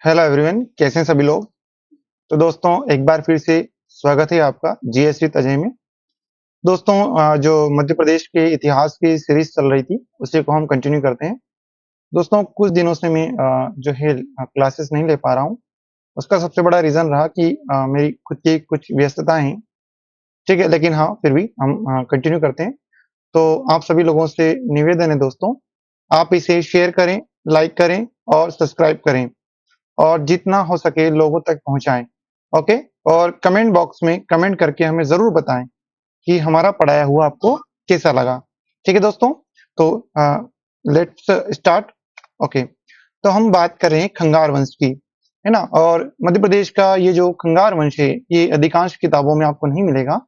Hello everyone, कैसे हैं सभी लोग। तो दोस्तों एक बार फिर से स्वागत है आपका जीएस विद अजय में। दोस्तों जो मध्य प्रदेश के इतिहास की सीरीज चल रही थी उसी को हम कंटिन्यू करते हैं। दोस्तों कुछ दिनों से मैं जो है क्लासेस नहीं ले पा रहा हूँ। उसका सबसे बड़ा रीजन रहा कि मेरी खुद की कुछ व्यस्तताएं हैं। ठीक है, लेकिन हाँ फिर भी हम कंटिन्यू करते हैं। तो आप सभी लोगों से निवेदन है दोस्तों, आप इसे शेयर करें, लाइक करें और सब्सक्राइब करें और जितना हो सके लोगों तक पहुंचाएं। ओके। और कमेंट बॉक्स में कमेंट करके हमें जरूर बताएं कि हमारा पढ़ाया हुआ आपको कैसा लगा। ठीक है दोस्तों, तो लेट्स स्टार्ट। ओके, तो हम बात कर रहे हैं खंगार वंश की, है ना। और मध्य प्रदेश का ये जो खंगार वंश है ये अधिकांश किताबों में आपको नहीं मिलेगा,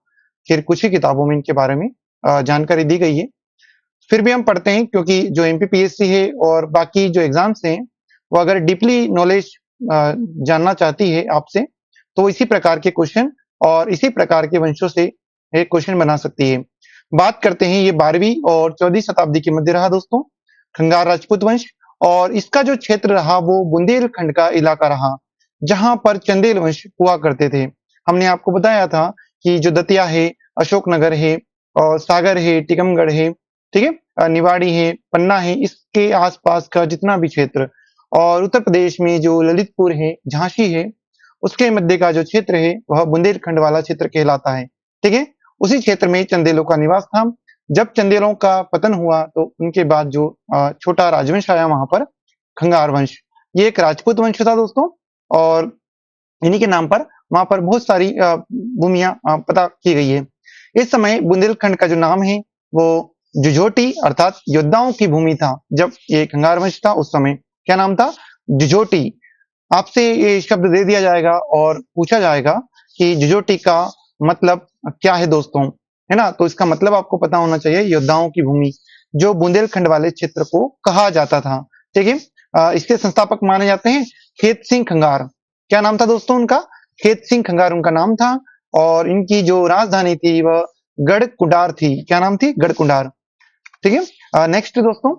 फिर कुछ ही किताबों में इनके बारे में जानकारी दी गई है। फिर भी हम पढ़ते हैं क्योंकि जो एमपीपीएससी है और बाकी जो एग्जाम्स हैं वो अगर डीपली नॉलेज जानना चाहती है आपसे, तो इसी प्रकार के क्वेश्चन और इसी प्रकार के वंशों से एक क्वेश्चन बना सकती है। बात करते हैं, ये 12वीं और 14वीं शताब्दी के मध्य रहा दोस्तों, खंगार राजपूत वंश। और इसका जो क्षेत्र रहा वो बुंदेलखंड का इलाका रहा, जहां पर चंदेल वंश हुआ करते थे। हमने आपको बताया था कि जो दतिया है, अशोकनगर है और सागर है, टीकमगढ़ है, ठीक है, निवाड़ी है, पन्ना है, इसके आसपास का जितना भी क्षेत्र, और उत्तर प्रदेश में जो ललितपुर है, झांसी है, उसके मध्य का जो क्षेत्र है वह बुंदेलखंड वाला क्षेत्र कहलाता है। ठीक है, उसी क्षेत्र में चंदेलों का निवास था। जब चंदेलों का पतन हुआ तो उनके बाद जो छोटा राजवंश आया वहां पर, खंगार वंश, ये एक राजपूत वंश था दोस्तों। और इन्हीं के नाम पर वहां पर बहुत सारी भूमियां पता की गई है। इस समय बुंदेलखंड का जो नाम है वो जुझोटी अर्थात योद्धाओं की भूमि था। जब ये खंगार वंश था उस समय क्या नाम था? जुझोटी। आपसे ये शब्द दे दिया जाएगा और पूछा जाएगा कि जुझोटी का मतलब क्या है दोस्तों, है ना। तो इसका मतलब आपको पता होना चाहिए, योद्धाओं की भूमि, जो बुंदेलखंड वाले क्षेत्र को कहा जाता था। ठीक है, इसके संस्थापक माने जाते हैं खेत सिंह खंगार। क्या नाम था दोस्तों उनका? खेत सिंह खंगार उनका नाम था। और इनकी जो राजधानी थी वह गढ़कुंडार थी। क्या नाम थी? गढ़कुंडार। ठीक है, नेक्स्ट दोस्तों,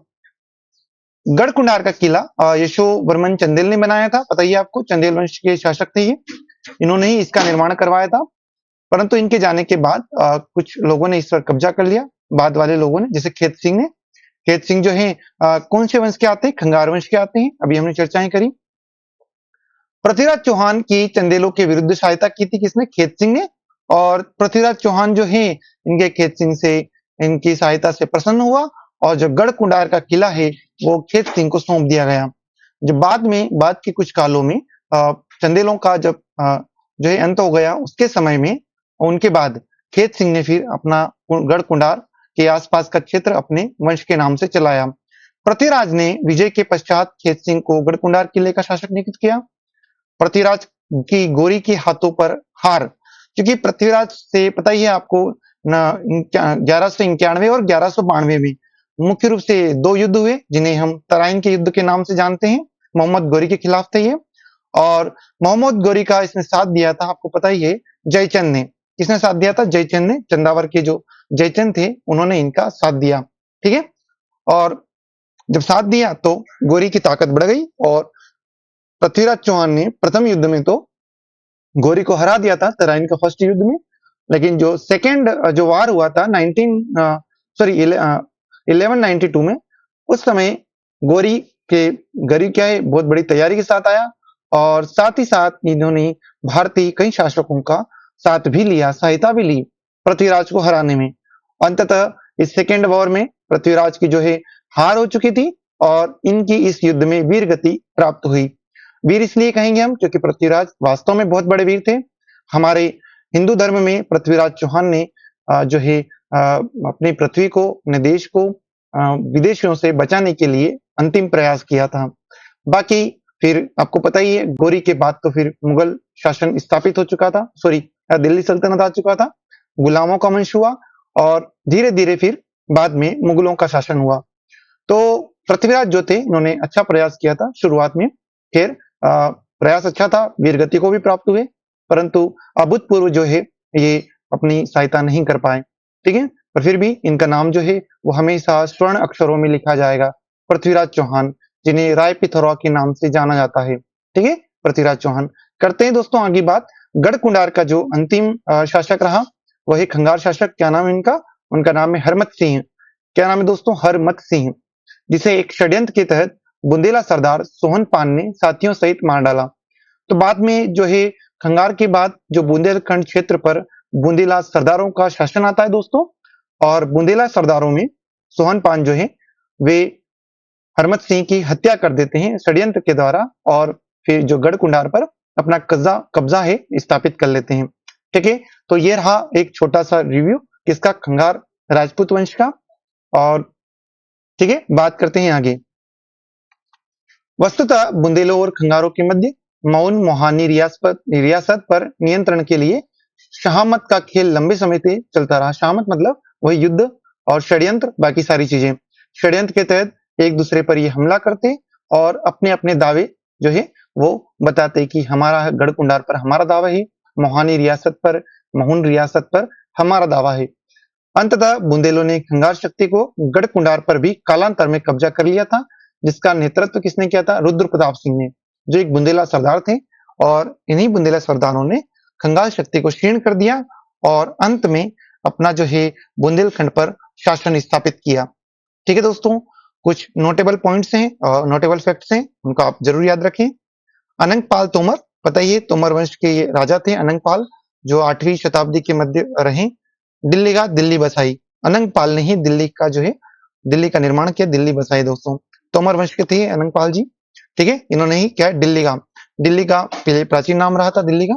गढ़कुंडार का किला यशोवर्मन चंदेल ने बनाया था। पता ही है आपको, चंदेल वंश के शासक थे ये, इन्होंने ही इसका निर्माण करवाया था। परंतु इनके जाने के बाद कुछ लोगों ने इस पर कब्जा कर लिया, बाद वाले लोगों ने, जैसे खेत सिंह ने। खेत सिंह जो है कौन से वंश के आते हैं? खंगार वंश के आते हैं। अभी हमने चर्चाएं करी। पृथ्वीराज चौहान की चंदेलों के विरुद्ध सहायता की थी किसने? खेत सिंह ने। और पृथ्वीराज चौहान जो है इनके खेत सिंह से, इनकी सहायता से प्रसन्न हुआ और जो गढ़कुंडार का किला है वो खेत सिंह को सौंप दिया गया। जब बाद के कुछ कालों में चंदेलों का जब जो है अंत हो गया, उसके समय में उनके बाद खेत सिंह ने फिर अपना गढ़कुंडार के आसपास का क्षेत्र अपने वंश के नाम से चलाया। पृथ्वीराज ने विजय के पश्चात खेत सिंह को गढ़कुंडार किले का शासक नियुक्त किया। पृथ्वीराज की गोरी के हाथों पर हार, क्योंकि पृथ्वीराज से पता ही है आपको, 1191 और 1192 में मुख्य रूप से दो युद्ध हुए जिन्हें हम तराइन के युद्ध के नाम से जानते हैं। मोहम्मद गौरी के खिलाफ थे ये। और मोहम्मद गौरी का इसने साथ दिया था, आपको पता ही है, जयचंद ने। किसने साथ दिया था? जयचंद ने। चंदावर के जो जयचंद थे उन्होंने इनका साथ दिया। ठीक है, और जब साथ दिया तो गौरी की ताकत बढ़ गई और पृथ्वीराज चौहान ने प्रथम युद्ध में तो गौरी को हरा दिया था, तराइन का फर्स्ट युद्ध में। लेकिन जो सेकेंड जो वार हुआ था 1192 में, उस समय गौरी गौरी क्या है, बहुत बड़ी तैयारी के साथ आया और साथ ही साथ इन्होंने भारतीय कई शासकों का साथ भी लिया, सहायता भी ली पृथ्वीराज को हराने में। अंततः इस सेकेंड वॉर में पृथ्वीराज की जो है हार हो चुकी थी और इनकी इस युद्ध में वीर गति प्राप्त हुई। वीर इसलिए कहेंगे हम क्योंकि पृथ्वीराज वास्तव में बहुत बड़े वीर थे। हमारे हिंदू धर्म में पृथ्वीराज चौहान ने जो है अपनी पृथ्वी को, अपने देश को विदेशियों से बचाने के लिए अंतिम प्रयास किया था। बाकी फिर आपको पता ही है, गौरी के बाद तो फिर मुगल शासन स्थापित हो चुका था, सॉरी दिल्ली सल्तनत आ चुका था, गुलामों का वंश हुआ और धीरे धीरे फिर बाद में मुगलों का शासन हुआ। तो पृथ्वीराज जो थे इन्होंने अच्छा प्रयास किया था शुरुआत में। खैर प्रयास अच्छा था, वीरगति को भी प्राप्त हुए, परंतु अभूतपूर्व जो है ये अपनी सहायता नहीं कर पाए। ठीक है, पर फिर भी इनका नाम जो है वो हमेशा स्वर्ण अक्षरों में लिखा जाएगा, पृथ्वीराज चौहान, जिन्हें राय पिथौरा के नाम से जाना जाता है। ठीक है, पृथ्वीराज चौहान। करते हैं दोस्तों आगे बात। गढ़कुंडार का जो अंतिम शासक रहा वही खंगार शासक। क्या नाम है इनका? उनका नाम है हरमत सिंह। क्या नाम है दोस्तों? हरमत सिंह, जिसे एक षड्यंत्र के तहत बुंदेला सरदार सोहन पान ने साथियों सहित मार डाला। तो बाद में जो है खंगार के बाद जो बुंदेलखंड क्षेत्र पर बुंदेला सरदारों का शासन आता है दोस्तों, और बुंदेला सरदारों में सोहन पान जो है वे हरमत सिंह की हत्या कर देते हैं षड्यंत्र के द्वारा, और फिर जो गढ़कुंडार पर अपना कब्जा कब्जा है स्थापित कर लेते हैं। ठीक है, तो ये रहा एक छोटा सा रिव्यू किसका? खंगार राजपूत वंश का। और ठीक है, बात करते हैं आगे। वस्तुतः बुंदेलों और खंगारों के मध्य मौन मोहानी रियासत पर नियंत्रण के लिए शहामत का खेल लंबे समय से चलता रहा। शहामत मतलब वही युद्ध और षड्यंत्र, बाकी सारी चीजें। षड्यंत्र के तहत एक दूसरे पर ये हमला करते और अपने अपने दावे जो है वो बताते कि हमारा गढ़कुंडार पर हमारा दावा है, मोहानी रियासत पर, महुन रियासत पर हमारा दावा है। अंततः बुंदेलों ने खंगार शक्ति को गढ़कुंडार पर भी कालांतर में कब्जा कर लिया था, जिसका नेतृत्व किसने किया था? रुद्र प्रताप सिंह ने, जो एक बुंदेला सरदार थे। और इन्हीं बुंदेला सरदारों ने खंगाल शक्ति को क्षीण कर दिया और अंत में अपना जो है बुंदेलखंड पर शासन स्थापित किया। ठीक है दोस्तों, कुछ नोटेबल पॉइंट्स हैं और नोटेबल फैक्ट्स हैं, उनको आप जरूर याद रखें। अनंगपाल तोमर, पता ही है तोमर वंश के ये राजा थे अनंगपाल, जो 8वीं शताब्दी के मध्य रहे। दिल्ली का दिल्ली बसाई, अनंगपाल ने ही दिल्ली का जो है दिल्ली का निर्माण किया, दिल्ली बसाई दोस्तों। तोमर वंश के थे अनंगपाल जी। ठीक है, इन्होंने ही क्या है, दिल्ली का पहले प्राचीन नाम रहा था दिल्ली का,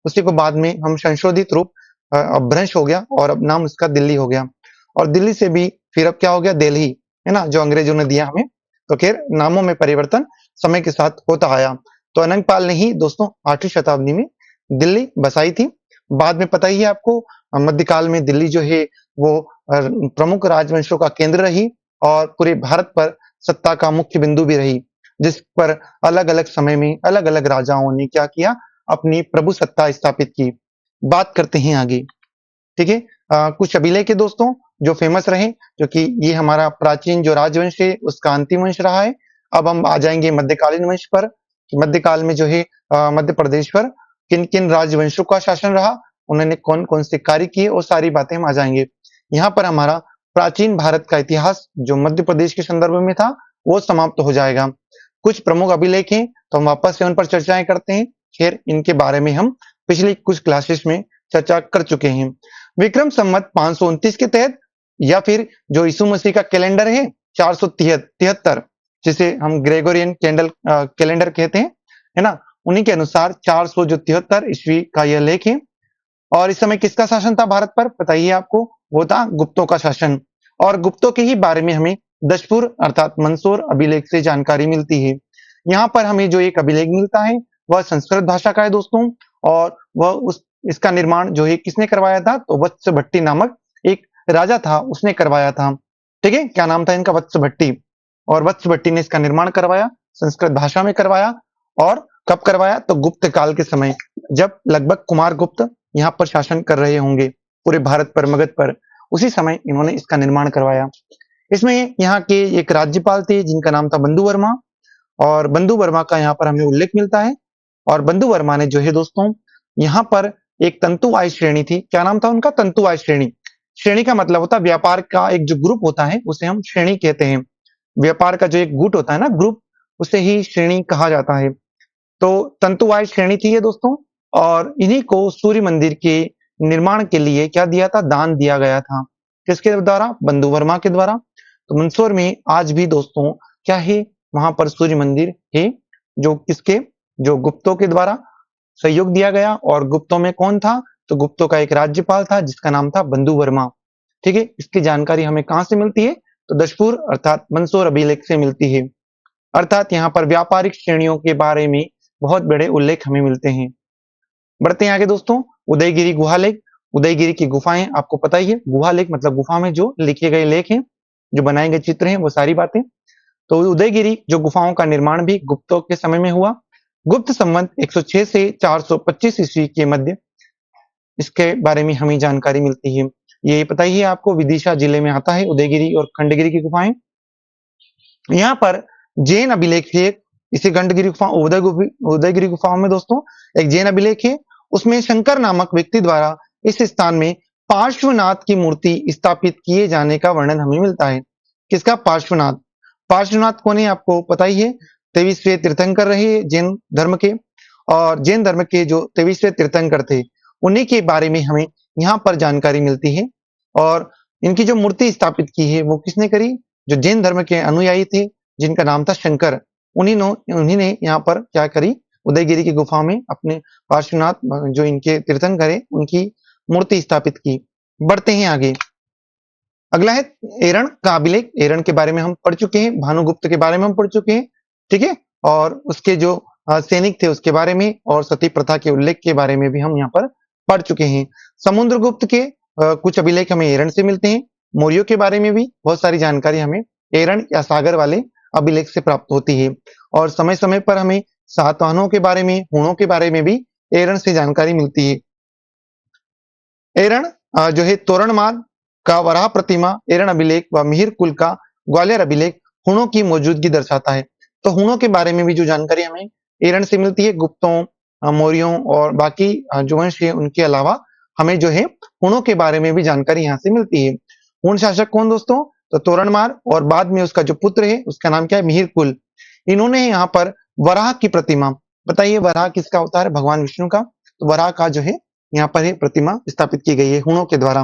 उसी को बाद में हम संशोधित रूप अपभ्रंश हो गया और अब नाम उसका दिल्ली हो गया। और दिल्ली से भी फिर अब क्या हो गया? दिल्ली, है ना, जो अंग्रेजों ने दिया हमें। तो खैर नामों में परिवर्तन समय के साथ होता आया। तो अनंगपाल ने ही दोस्तों 8वीं शताब्दी में दिल्ली बसाई थी। बाद में पता ही है आपको, मध्यकाल में दिल्ली जो है वो प्रमुख राजवंशों का केंद्र रही और पूरे भारत पर सत्ता का मुख्य बिंदु भी रही, जिस पर अलग अलग समय में अलग अलग राजाओं ने क्या किया? अपनी प्रभु सत्ता स्थापित की। बात करते हैं आगे। ठीक है, कुछ अभिलेख के दोस्तों जो फेमस रहे, जो कि ये हमारा प्राचीन जो राजवंश है उसका अंतिम वंश रहा है। अब हम आ जाएंगे मध्यकालीन वंश पर। मध्यकाल में जो है मध्य प्रदेश पर किन किन राजवंशों का शासन रहा, उन्होंने कौन कौन से कार्य किए, और सारी बातें हम आ जाएंगे। यहाँ पर हमारा प्राचीन भारत का इतिहास जो मध्य प्रदेश के संदर्भ में था वो समाप्त हो जाएगा। कुछ प्रमुख अभिलेख हैं तो हम वापस से उन पर चर्चाएं करते हैं। खैर इनके बारे में हम पिछली कुछ क्लासेस में चर्चा कर चुके हैं। विक्रम संवत 529 के तहत, या फिर जो यीशु मसीह का कैलेंडर है 473, जिसे हम ग्रेगोरियन कैलेंडर कहते हैं, है ना, उन्हीं के अनुसार 473 ईस्वी का यह लेख है। और इस समय किसका शासन था भारत पर? बताइए आपको, वो था गुप्तों का शासन। और गुप्तों के ही बारे में हमें दशपुर अर्थात मंदसौर अभिलेख से जानकारी मिलती है। यहाँ पर हमें जो एक अभिलेख मिलता है वह संस्कृत भाषा का है दोस्तों, और वह इसका निर्माण जो है किसने करवाया था? तो वत्स भट्टी नामक एक राजा था, उसने करवाया था। ठीक है, क्या नाम था इनका? वत्स भट्टी। और वत्स भट्टी ने इसका निर्माण करवाया, संस्कृत भाषा में करवाया। और कब करवाया? तो गुप्त काल के समय, जब लगभग कुमार गुप्त यहाँ पर शासन कर रहे होंगे पूरे भारत पर, मगध पर, उसी समय इन्होंने इसका निर्माण करवाया। इसमें यहाँ के एक राज्यपाल थे जिनका नाम था बंधु वर्मा, और बंधु वर्मा का यहाँ पर हमें उल्लेख मिलता है। और बंधु वर्मा ने जो है दोस्तों यहाँ पर एक तंतुवाय श्रेणी थी, क्या नाम था उनका? तंतुवाय श्रेणी। श्रेणी का मतलब होता है व्यापार का एक जो ग्रुप होता है उसे हम श्रेणी कहते हैं। व्यापार का जो एक गुट होता है ना, ग्रुप, उसे ही श्रेणी कहा जाता है। तो तंतुवाय श्रेणी थी ये दोस्तों, और इन्हीं को सूर्य मंदिर के निर्माण के लिए क्या दिया था? दान दिया गया था। किसके द्वारा? बंधु वर्मा के द्वारा। तो मंदसौर में आज भी दोस्तों क्या है? वहां पर सूर्य मंदिर है, जो किसके? जो गुप्तों के द्वारा सहयोग दिया गया। और गुप्तों में कौन था? तो गुप्तों का एक राज्यपाल था जिसका नाम था बंधु वर्मा। ठीक है, इसकी जानकारी हमें कहां से मिलती है? तो दशपुर अर्थात मंदसौर अभिलेख से मिलती है। अर्थात यहाँ पर व्यापारिक श्रेणियों के बारे में बहुत बड़े उल्लेख हमें मिलते हैं। बढ़ते हैं आगे दोस्तों। उदयगिरी गुहालेख, उदयगिरी की गुफाएं आपको पता ही है। गुहालेख मतलब गुफा में जो लिखे गए लेख हैं, जो बनाए गए चित्र हैं, वो सारी बातें। तो उदयगिरी जो गुफाओं का निर्माण भी गुप्तों के समय में हुआ। गुप्त संवत 106 से 425 ईस्वी के मध्य इसके बारे में हमें जानकारी मिलती है। ये पता ही है आपको, विदिशा जिले में आता है उदयगिरी और खंडगिरी की गुफाएं। यहाँ पर जैन अभिलेख है इसी गंडगिरी गुफा उदयगिरी गुफाओं में दोस्तों एक जैन अभिलेख है, उसमें शंकर नामक व्यक्ति द्वारा इस स्थान में पार्श्वनाथ की मूर्ति स्थापित किए जाने का वर्णन हमें मिलता है। किसका? पार्श्वनाथ। पार्श्वनाथ कौन है आपको पता ही है, 23वें तीर्थंकर रहे जैन धर्म के, और जैन धर्म के जो 23वें तीर्थंकर थे उन्हीं के बारे में हमें यहाँ पर जानकारी मिलती है। और इनकी जो मूर्ति स्थापित की है वो किसने करी? जो जैन धर्म के अनुयायी थे जिनका नाम था शंकर, उन्हीं ने यहाँ पर क्या करी, उदयगिरी की गुफा में अपने पार्श्वनाथ जो इनके तीर्थंकर है उनकी मूर्ति स्थापित की। बढ़ते हैं आगे। अगला है एरण का अभिलेख। एरण के बारे में हम पढ़ चुके हैं, भानुगुप्त के बारे में हम पढ़ चुके हैं, ठीक है। और उसके जो सैनिक थे उसके बारे में और सती प्रथा के उल्लेख के बारे में भी हम यहाँ पर पढ़ चुके हैं। समुद्रगुप्त के कुछ अभिलेख हमें एरण से मिलते हैं। मौर्यों के बारे में भी बहुत सारी जानकारी हमें एरण या सागर वाले अभिलेख से प्राप्त होती है। और समय समय पर हमें सातवाहनों के बारे में, हूणों के बारे में भी एरण से जानकारी मिलती है। एरण जो है तोरणमाल का वराह प्रतिमा एरण अभिलेख व मिहिर कुल का ग्वालियर अभिलेख हूणों की मौजूदगी दर्शाता है। तो हूणों के बारे में भी जो जानकारी हमें एरण से मिलती है, गुप्तों, मौर्यों और बाकी जो वंश है उनके अलावा हमें जो है हूणों के बारे में भी जानकारी यहाँ से मिलती है। हूण शासक कौन दोस्तों? तो तोरणमाल, और बाद में उसका जो पुत्र है उसका नाम क्या है? मिहिर कुल। इन्होंने यहाँ पर वराह की प्रतिमा, बताइए वराह किसका अवतार है? भगवान विष्णु का। तो वराह का जो है यहाँ पर है प्रतिमा स्थापित की गई है हूणों के द्वारा।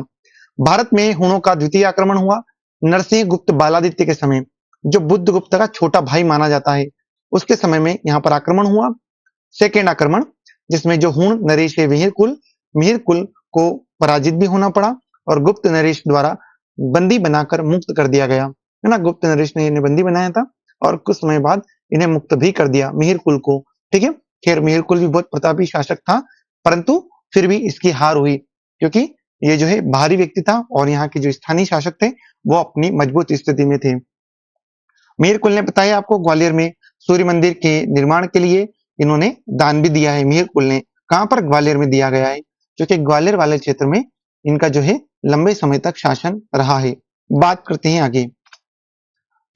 भारत में हूणों का द्वितीय आक्रमण हुआ नरसिंह गुप्त बालादित्य के समय, जो बुद्ध गुप्त का छोटा भाई माना जाता है, उसके समय में यहाँ पर आक्रमण हुआ, सेकेंड आक्रमण, जिसमें जो हूण नरेश है मिहिर कुल को पराजित भी होना पड़ा और गुप्त नरेश द्वारा बंदी बनाकर मुक्त कर दिया गया, है ना। गुप्त नरेश ने इन्हें बंदी बनाया था और कुछ समय बाद इन्हें मुक्त भी कर दिया मिहिर कुल को, ठीक है। खैर मिहिर कुल भी बहुत प्रतापी शासक था, परंतु फिर भी इसकी हार हुई क्योंकि ये जो है बाहरी व्यक्ति था और यहाँ के जो स्थानीय शासक थे वो अपनी मजबूत स्थिति में थे। मिहिर कुल ने बताया आपको ग्वालियर में सूर्य मंदिर के निर्माण के लिए इन्होंने दान भी दिया है। मिहिर कुल ने कहां पर? ग्वालियर में दिया गया है, क्योंकि ग्वालियर वाले क्षेत्र में इनका जो है लंबे समय तक शासन रहा है। बात करते हैं आगे।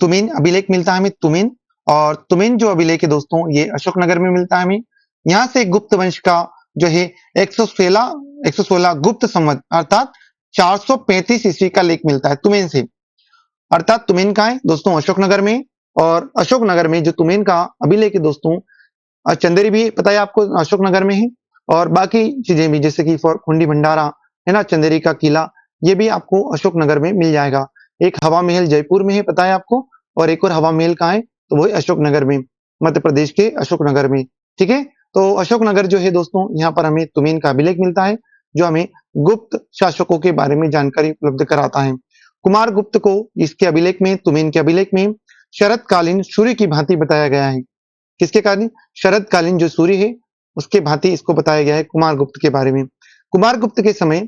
तुमिन अभिलेख मिलता है हमें, तुमिन, और तुमिन जो अभिलेख है दोस्तों ये अशोकनगर में मिलता है हमें। यहाँ से गुप्त वंश का जो है 116 गुप्त संवत अर्थात 435 ईस्वी का लेख मिलता है तुमिन से। अर्थात तुमिन का है दोस्तों अशोकनगर में, और अशोकनगर में जो तुमिन का अभिलेख है दोस्तों, चंदेरी भी पता है आपको अशोकनगर में है, और बाकी चीजें भी जैसे कि खुंडी भंडारा है ना, चंदेरी का किला, ये भी आपको अशोकनगर में मिल जाएगा। एक हवा महल जयपुर में है पता है आपको, और एक और हवा महल कहाँ है? तो वही अशोकनगर में, मध्य प्रदेश के अशोकनगर में, ठीक है। तो अशोकनगर जो है दोस्तों यहाँ पर हमें तुमिन का अभिलेख मिलता है जो हमें गुप्त शासकों के बारे में जानकारी उपलब्ध कराता है। कुमार गुप्त को इसके अभिलेख में, तुमिन के अभिलेख में शरतकालीन सूर्य की भांति बताया गया है। किसके कारण? शरतकालीन जो सूर्य है उसके भांति इसको बताया गया है कुमार गुप्त के बारे में। कुमार गुप्त के समय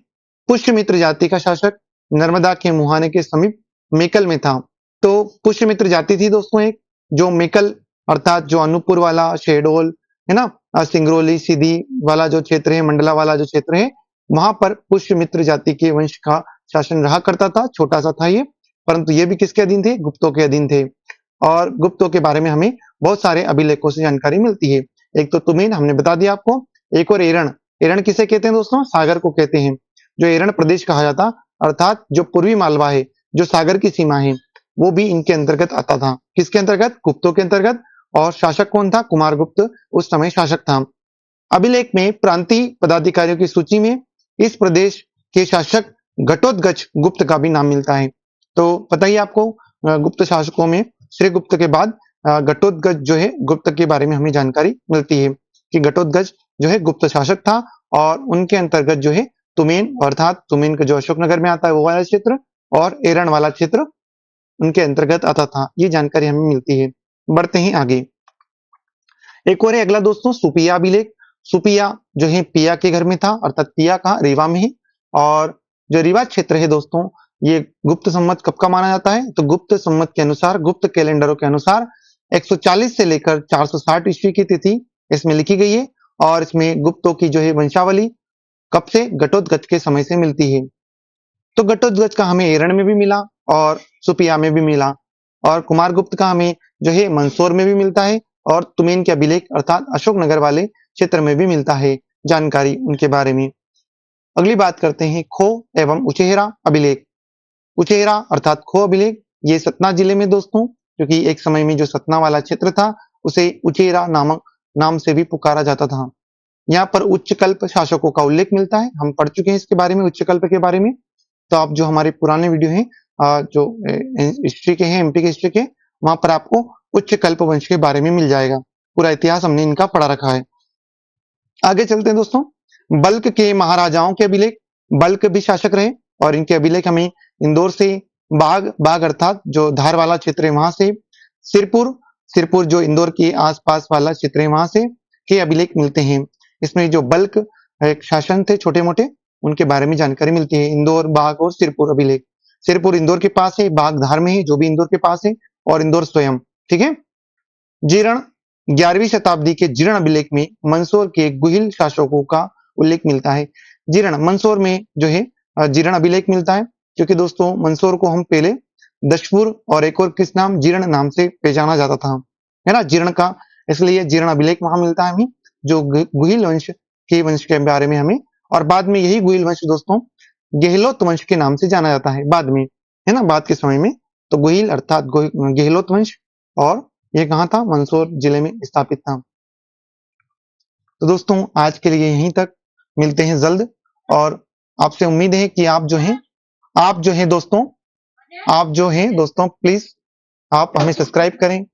पुष्यमित्र जाति का शासक नर्मदा के मुहाने के समीप मेकल में था। तो पुष्यमित्र जाति थी दोस्तों एक, जो मेकल अर्थात जो अनूपपुर वाला, शहडोल है ना, सिंगरौली सीधी वाला जो क्षेत्र है, मंडला वाला जो क्षेत्र है, वहां पर पुष्यमित्र जाति के वंश का शासन रहा करता था। छोटा सा था ये, परंतु ये भी किसके अधीन थे? गुप्तों के अधीन थे। और गुप्तों के बारे में हमें बहुत सारे अभिलेखों से जानकारी मिलती है। एक तो तुमिन हमने बता दिया आपको, एक और एरण। एरण किसे कहते हैं दोस्तों? सागर को कहते हैं। जो एरण प्रदेश कहा जाता, अर्थात जो पूर्वी मालवा है, जो सागर की सीमा है, वो भी इनके अंतर्गत आता था। किसके अंतर्गत? गुप्तों के अंतर्गत। और शासक कौन था? कुमार गुप्त उस समय शासक था। अभिलेख में प्रांतीय पदाधिकारियों की सूची में इस प्रदेश के शासक घटोत्कच गुप्त का भी नाम मिलता है। तो पता ही आपको गुप्त शासकों में श्रीगुप्त के बाद घटोत्कच जो है गुप्त के बारे में हमें जानकारी मिलती है कि घटोत्कच जो है गुप्त शासक था, और उनके अंतर्गत जो है तुमिन, अर्थात तुमिन का जो अशोकनगर में आता है वो वाला क्षेत्र, और एरण वाला क्षेत्र उनके अंतर्गत आता था। ये जानकारी हमें मिलती है। बढ़ते हैं आगे। एक और है अगला दोस्तों सुपिया अभिलेख। सुपिया जो है पिया के घर में था, अर्थात पिया कहाँ? रीवा में है। और जो रीवा क्षेत्र है दोस्तों ये गुप्त संवत कब का माना जाता है? तो गुप्त संवत के अनुसार, गुप्त कैलेंडरों के अनुसार 140 से लेकर 460 ईस्वी की तिथि इसमें लिखी गई है। और इसमें गुप्तों की जो है वंशावली कब से? घटोत्कच के समय से मिलती है। तो घटोत्कच का हमें एरण में भी मिला और सुपिया में भी मिला, और कुमार गुप्त का हमें जो है मंदसौर में भी मिलता है और तुमेन के अभिलेख अर्थात अशोकनगर वाले क्षेत्र में भी मिलता है जानकारी उनके बारे में। अगली बात करते हैं खो एवं उचेहरा अभिलेख। उचेहरा अर्थात खो अभिलेख ये सतना जिले में दोस्तों, क्योंकि एक समय में जो सतना वाला क्षेत्र था उसे उचेहरा नामक नाम से भी पुकारा जाता था। यहाँ पर उच्चकल्प शासकों का उल्लेख मिलता है, हम पढ़ चुके हैं इसके बारे में, उच्चकल्प के बारे में। तो आप जो हमारे पुराने वीडियो हैं जो हिस्ट्री के हैं, एमपी के हिस्ट्री के, वहां पर आपको उच्चकल्प वंश के बारे में मिल जाएगा। पूरा इतिहास हमने इनका पढ़ा रखा है। आगे चलते हैं दोस्तों, बल्क के महाराजाओं के अभिलेख। बल्क भी शासक रहे और इनके अभिलेख हमें इंदौर से, बाग अर्थात जो धार वाला क्षेत्र है वहां से, सिरपुर जो इंदौर के आसपास वाला क्षेत्र है वहां से के अभिलेख मिलते हैं। इसमें जो बल्क एक शासन थे छोटे मोटे, उनके बारे में जानकारी मिलती है। इंदौर, बाग और सिरपुर अभिलेख। सिरपुर इंदौर के पास है, बाग धार में है जो भी इंदौर के पास है, और इंदौर स्वयं। ठीक है। जीर्ण 11वीं शताब्दी के जीर्ण अभिलेख में मंदसौर के गुहिल शासकों का उल्लेख मिलता है। जीर्ण मंदसौर में जो है जीर्ण अभिलेख मिलता है, क्योंकि दोस्तों मंदसौर को हम पहले दशपुर और एक और किस नाम, जीर्ण नाम से पहचाना जाता था, है ना, जीर्ण का। इसलिए जीर्ण अभिलेख वहां मिलता है हमें, जो गुहिल वंश के बारे में हमें, और बाद में यही गुहिल वंश दोस्तों गहलोत वंश के नाम से जाना जाता है बाद में, है ना, बाद के समय में। तो गुहिल अर्थात गहलोत वंश, और ये कहाँ था, मंदसौर जिले में स्थापित था। तो दोस्तों आज के लिए यहीं तक, मिलते हैं जल्द, और आपसे उम्मीद है कि आप जो हैं दोस्तों प्लीज आप हमें सब्सक्राइब करें,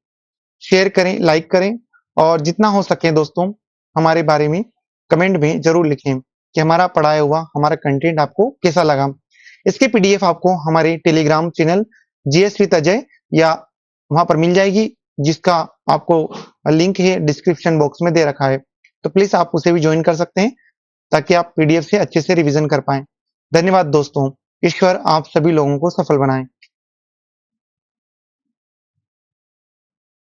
शेयर करें, लाइक करें, और जितना हो सके दोस्तों हमारे बारे में कमेंट में जरूर लिखें कि हमारा पढ़ाया हुआ हमारा कंटेंट आपको कैसा लगा। इसकी पीडीएफ आपको हमारे Telegram channel GS with Ajay या वहां पर मिल जाएगी, जिसका आपको लिंक है डिस्क्रिप्शन बॉक्स में दे रखा है। तो प्लीज आप उसे भी ज्वाइन कर सकते हैं, ताकि आप पीडीएफ से अच्छे से रिवीजन कर पाएं। धन्यवाद दोस्तों। ईश्वर आप सभी लोगों को सफल बनाए।